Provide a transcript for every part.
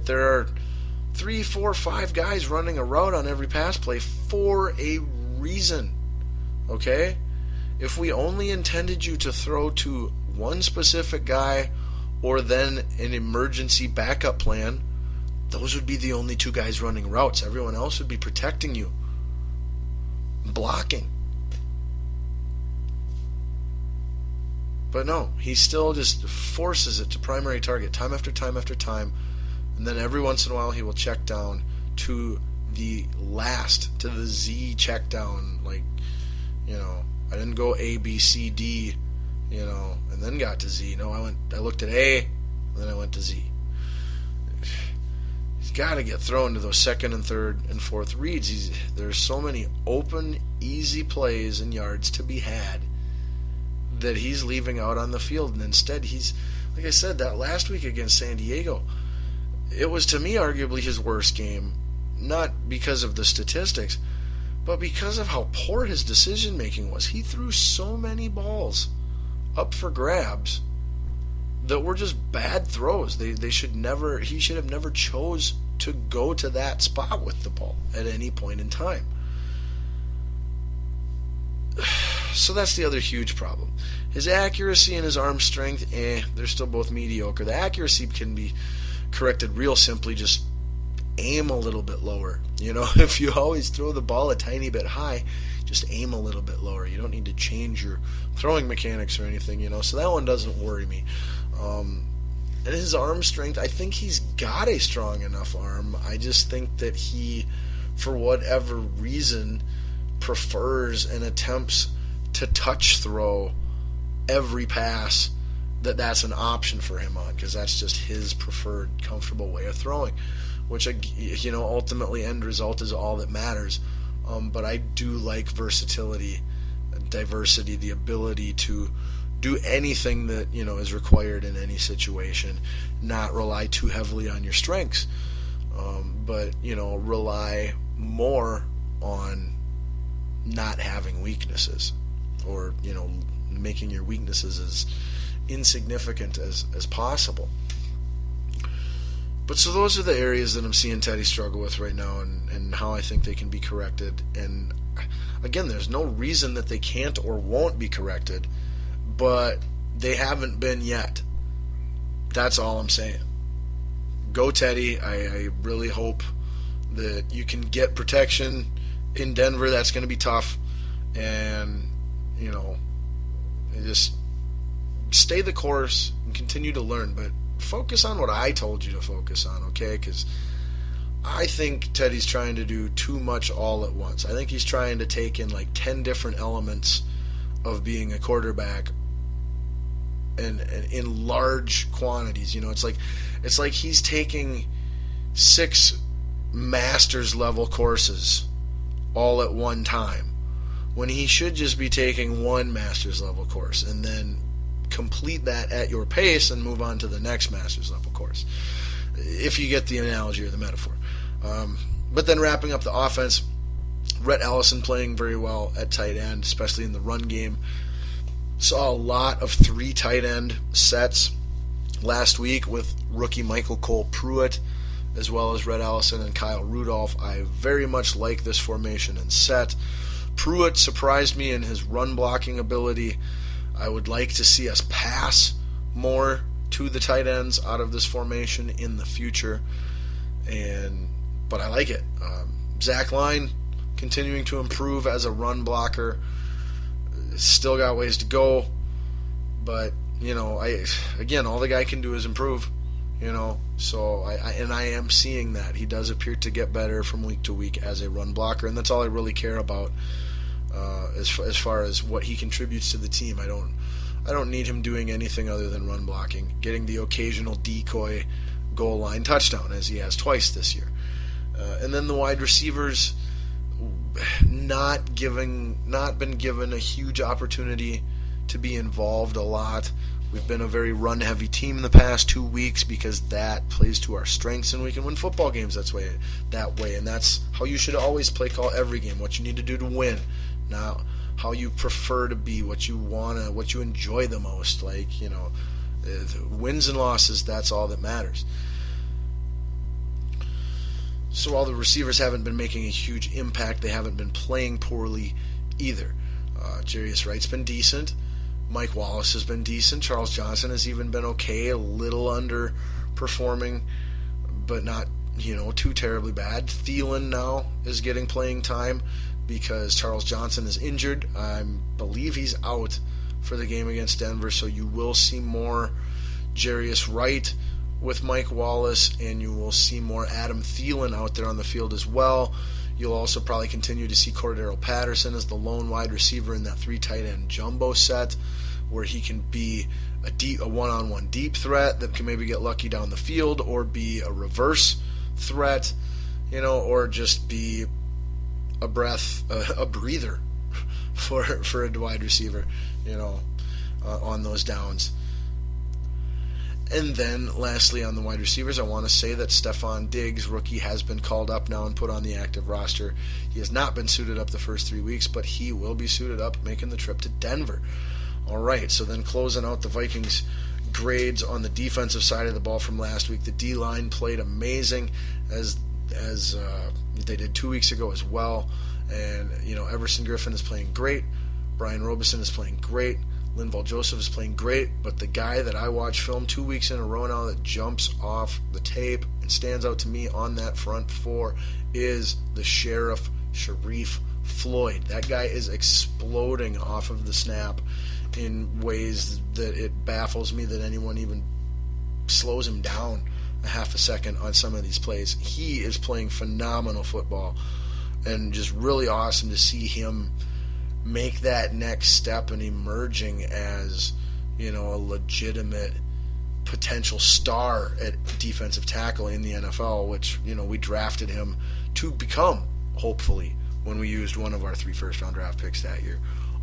There are 3, 4, 5 guys running a route on every pass play for a reason. Okay? If we only intended you to throw to one specific guy or then an emergency backup plan, those would be the only 2 guys running routes. Everyone else would be protecting you, blocking. But no, he still just forces it to primary target time after time after time, and then every once in a while he will check down to the Z check down, like, I didn't go A, B, C, D, and then got to Z. No, I looked at A, and then I went to Z. He's got to get thrown to those second and third and fourth reads. There's so many open, easy plays and yards to be had that he's leaving out on the field, and instead he's, like I said, that last week against San Diego, it was to me arguably his worst game, not because of the statistics, but because of how poor his decision making was. He threw so many balls up for grabs that were just bad throws. He should have never chose to go to that spot with the ball at any point in time. So that's the other huge problem. His accuracy and his arm strength, they're still both mediocre. The accuracy can be corrected real simply. Just aim a little bit lower. If you always throw the ball a tiny bit high, just aim a little bit lower. You don't need to change your throwing mechanics or anything, so that one doesn't worry me. And his arm strength, I think he's got a strong enough arm. I just think that he, for whatever reason, prefers and attempts to touch throw every pass that's an option for him on, because that's just his preferred comfortable way of throwing, which ultimately end result is all that matters. But I do like versatility, diversity, the ability to do anything that is required in any situation, not rely too heavily on your strengths, but rely more on not having weaknesses, or making your weaknesses as insignificant as possible. But so those are the areas that I'm seeing Teddy struggle with right now, and how I think they can be corrected. And again, there's no reason that they can't or won't be corrected, but they haven't been yet. That's all I'm saying. Go Teddy. I really hope that you can get protection in Denver. That's going to be tough, and just stay the course and continue to learn, but focus on what I told you to focus on, okay? Because I think Teddy's trying to do too much all at once. I think he's trying to take in like 10 different elements of being a quarterback and in large quantities. It's like he's taking 6 master's level courses all at one time, when he should just be taking 1 master's level course and then complete that at your pace and move on to the next master's level course, if you get the analogy or the metaphor. But then wrapping up the offense, Rhett Ellison playing very well at tight end, especially in the run game. Saw a lot of 3 tight end sets last week with rookie Michael Cole Pruitt, as well as Rhett Ellison and Kyle Rudolph. I very much like this formation and set. Pruitt surprised me in his run blocking ability. I would like to see us pass more to the tight ends out of this formation in the future, but I like it. Zach Line continuing to improve as a run blocker. Still got ways to go, but all the guy can do is improve. So I am seeing that he does appear to get better from week to week as a run blocker, and that's all I really care about as far as what he contributes to the team. I don't need him doing anything other than run blocking, getting the occasional decoy goal line touchdown, as he has twice this year. And then the wide receivers, not been given a huge opportunity to be involved a lot. We've been a very run-heavy team in the past 2 weeks because that plays to our strengths, and we can win football games that way. And that's how you should always play call every game. What you need to do to win, not how you prefer to be, what you enjoy the most. Wins and losses, that's all that matters. So while the receivers haven't been making a huge impact, they haven't been playing poorly either. Jarius Wright's been decent. Mike Wallace has been decent. Charles Johnson has even been okay, a little underperforming, but not, too terribly bad. Thielen now is getting playing time because Charles Johnson is injured. I believe he's out for the game against Denver, so you will see more Jarius Wright with Mike Wallace, and you will see more Adam Thielen out there on the field as well. You'll also probably continue to see Cordero Patterson as the lone wide receiver in that 3 tight end jumbo set, where he can be a one-on-one deep threat that can maybe get lucky down the field, or be a reverse threat, or just be a breather for a wide receiver, on those downs. And then, lastly, on the wide receivers, I want to say that Stephon Diggs, rookie, has been called up now and put on the active roster. He has not been suited up the first 3 weeks, but he will be suited up making the trip to Denver. All right, so then closing out the Vikings grades on the defensive side of the ball from last week, the D-line played amazing as they did 2 weeks ago as well. And, Everson Griffin is playing great. Brian Robeson is playing great. Linval Joseph is playing great, but the guy that I watch film 2 weeks in a row now that jumps off the tape and stands out to me on that front four is the Sheriff Sharif Floyd. That guy is exploding off of the snap in ways that it baffles me that anyone even slows him down a half a second on some of these plays. He is playing phenomenal football, and just really awesome to see him make that next step and emerging as, a legitimate potential star at defensive tackle in the NFL, which, we drafted him to become, hopefully, when we used one of our 3 first-round draft picks that year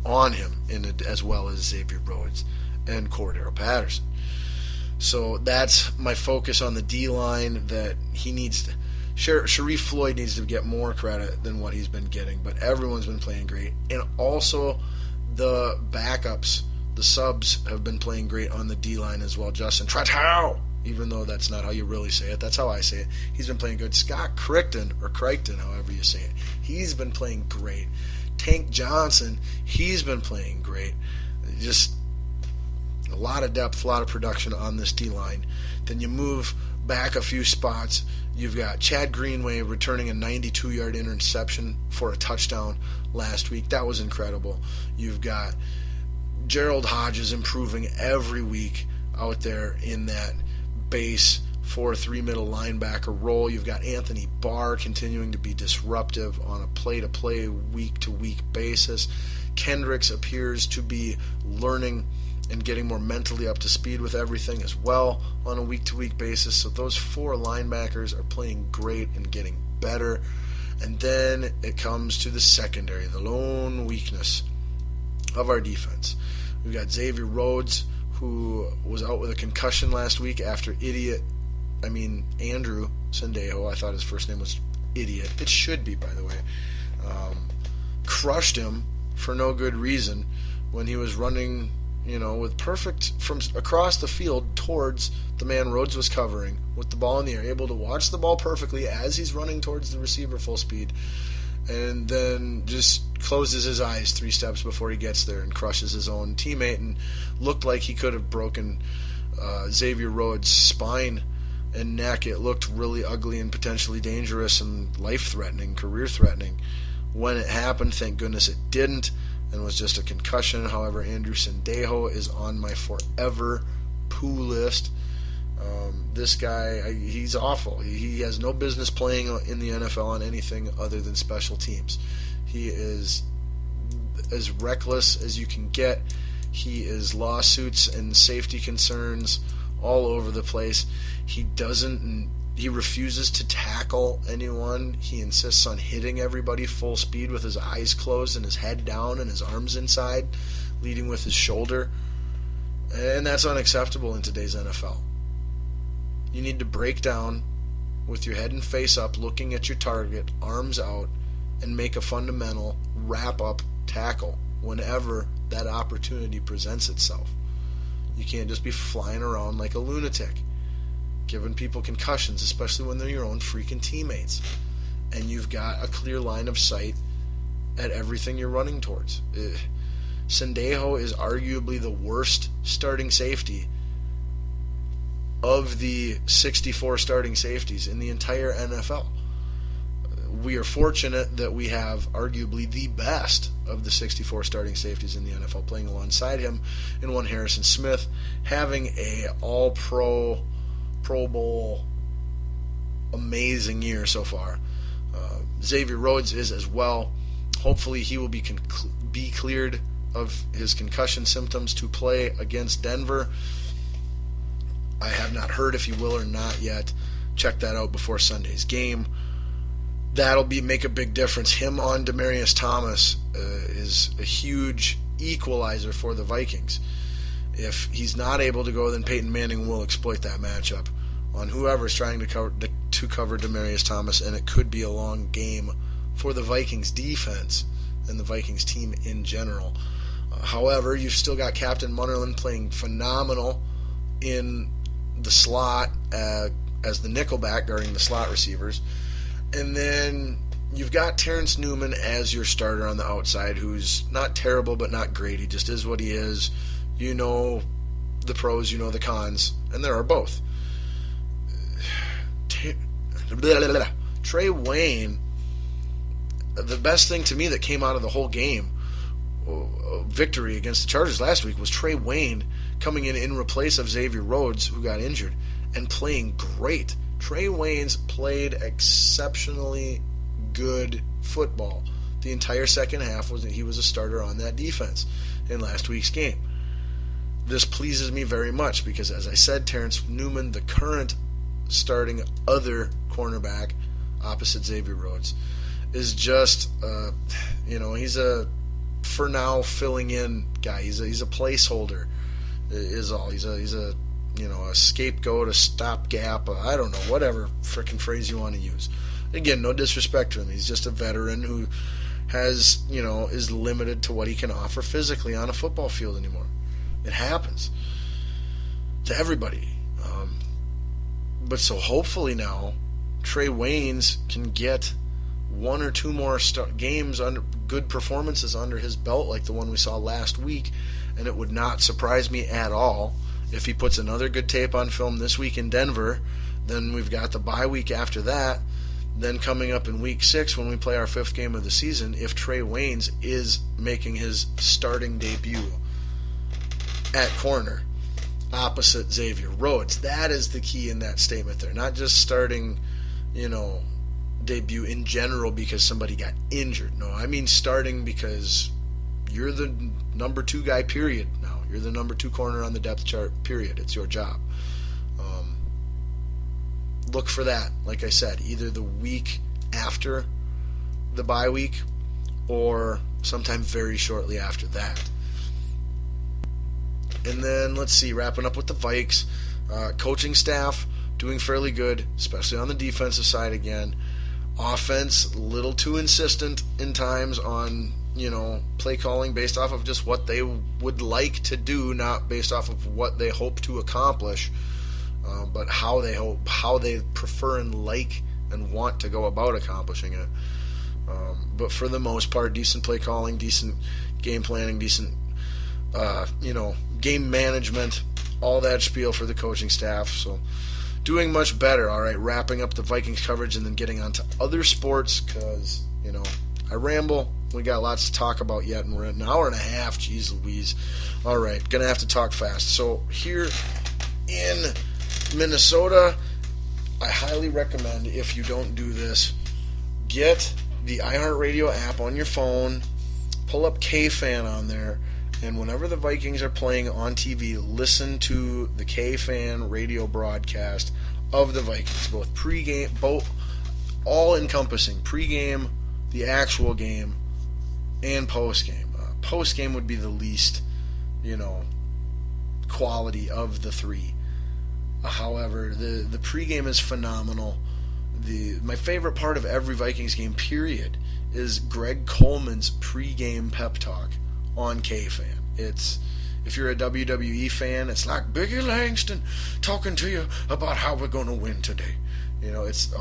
on him, as well as Xavier Rhodes and Cordero Patterson. So that's my focus on the D-line, that he needs to... Sharif Floyd needs to get more credit than what he's been getting, but everyone's been playing great. And also the backups, the subs, have been playing great on the D-line as well. Justin Tratow, even though that's not how you really say it, that's how I say it. He's been playing good. Scott Crichton, or Crichton, however you say it, he's been playing great. Tank Johnson, he's been playing great. Just a lot of depth, a lot of production on this D-line. Then you move back a few spots. You've got Chad Greenway returning a 92-yard interception for a touchdown last week. That was incredible. You've got Gerald Hodges improving every week out there in that base 4-3 middle linebacker role. You've got Anthony Barr continuing to be disruptive on a play-to-play, week-to-week basis. Kendricks appears to be learning and getting more mentally up to speed with everything as well on a week-to-week basis. So those 4 linebackers are playing great and getting better. And then it comes to the secondary, the lone weakness of our defense. We've got Xavier Rhodes, who was out with a concussion last week after Andrew Sendejo, I thought his first name was Idiot. It should be, by the way. Crushed him for no good reason when he was running, with perfect from across the field towards the man Rhodes was covering with the ball in the air, able to watch the ball perfectly as he's running towards the receiver full speed, and then just closes his eyes 3 steps before he gets there and crushes his own teammate, and looked like he could have broken Xavier Rhodes' spine and neck. It looked really ugly and potentially dangerous and life-threatening, career-threatening. When it happened, thank goodness it didn't, and was just a concussion. However, Andrew Sendejo is on my forever poo list. This guy, he's awful. He has no business playing in the NFL on anything other than special teams. He is as reckless as you can get. He is lawsuits and safety concerns all over the place. He refuses to tackle anyone. He insists on hitting everybody full speed with his eyes closed and his head down and his arms inside, leading with his shoulder. And that's unacceptable in today's NFL. You need to break down with your head and face up, looking at your target, arms out, and make a fundamental wrap-up tackle whenever that opportunity presents itself. You can't just be flying around like a lunatic. giving people concussions, especially when they're your own freaking teammates. And you've got a clear line of sight at everything you're running towards. Sendejo is arguably the worst starting safety of the 64 starting safeties in the entire NFL. We are fortunate that we have arguably the best of the 64 starting safeties in the NFL playing alongside him in one Harrison Smith, having a all-pro, Pro Bowl, amazing year so far. Xavier Rhodes is as well. Hopefully he will be cleared of his concussion symptoms to play against Denver. I have not heard if he will or not yet. Check that out before Sunday's game. That'll make a big difference. Him on Demaryius Thomas is a huge equalizer for the Vikings. If he's not able to go, then Peyton Manning will exploit that matchup on whoever's trying to cover Demaryius Thomas, and it could be a long game for the Vikings defense and the Vikings team in general. However, you've still got Captain Munnerlyn playing phenomenal in the slot as the nickelback guarding the slot receivers. And then you've got Terrence Newman as your starter on the outside, who's not terrible but not great. He just is what he is. You know the pros, you know the cons, and there are both. Trey Wayne, the best thing to me that came out of the whole game, victory against the Chargers last week, was Trey Wayne coming in replace of Xavier Rhodes, who got injured, and playing great. Trey Wayne's played exceptionally good football. The entire second half he was a starter on that defense in last week's game. This pleases me very much because, as I said, Terrence Newman, the current starting other cornerback opposite Xavier Rhodes, is just, he's a for now filling in guy. He's a placeholder, is all. He's a scapegoat, a stopgap, I don't know, whatever frickin' phrase you want to use. Again, no disrespect to him. He's just a veteran who has, is limited to what he can offer physically on a football field anymore. It happens to everybody. But so hopefully now, Trey Waynes can get one or two more games under good performances under his belt like the one we saw last week, and it would not surprise me at all if he puts another good tape on film this week in Denver. Then we've got the bye week after that. Then coming up in week 6 when we play our 5th game of the season, if Trey Waynes is making his starting debut at corner opposite Xavier Rhodes. That is the key in that statement there. Not just starting, debut in general because somebody got injured. No, I mean starting because you're the number 2 guy, period, now. You're the number 2 corner on the depth chart, period. It's your job. Look for that, like I said, either the week after the bye week or sometime very shortly after that. And then, let's see, wrapping up with the Vikes. Coaching staff doing fairly good, especially on the defensive side again. Offense, a little too insistent in times on, play calling based off of just what they would like to do, not based off of what they hope to accomplish, but how they prefer and like and want to go about accomplishing it. But for the most part, decent play calling, decent game planning, decent, game management, all that spiel for the coaching staff. So doing much better. All right, wrapping up the Vikings coverage and then getting on to other sports because, I ramble. We got lots to talk about yet, and we're at an hour and a half. Jeez Louise. All right, going to have to talk fast. So here in Minnesota, I highly recommend, if you don't do this, get the iHeartRadio app on your phone, pull up K-Fan on there, and whenever the Vikings are playing on TV, listen to the K-Fan radio broadcast of the Vikings, both pregame, all encompassing, pregame, the actual game, and postgame. Postgame would be the least, quality of the three. However, the pregame is phenomenal. My favorite part of every Vikings game, period, is Greg Coleman's pregame pep talk on K-Fan. It's If you're a WWE fan, it's like Biggie Langston talking to you about how we're going to win today. It's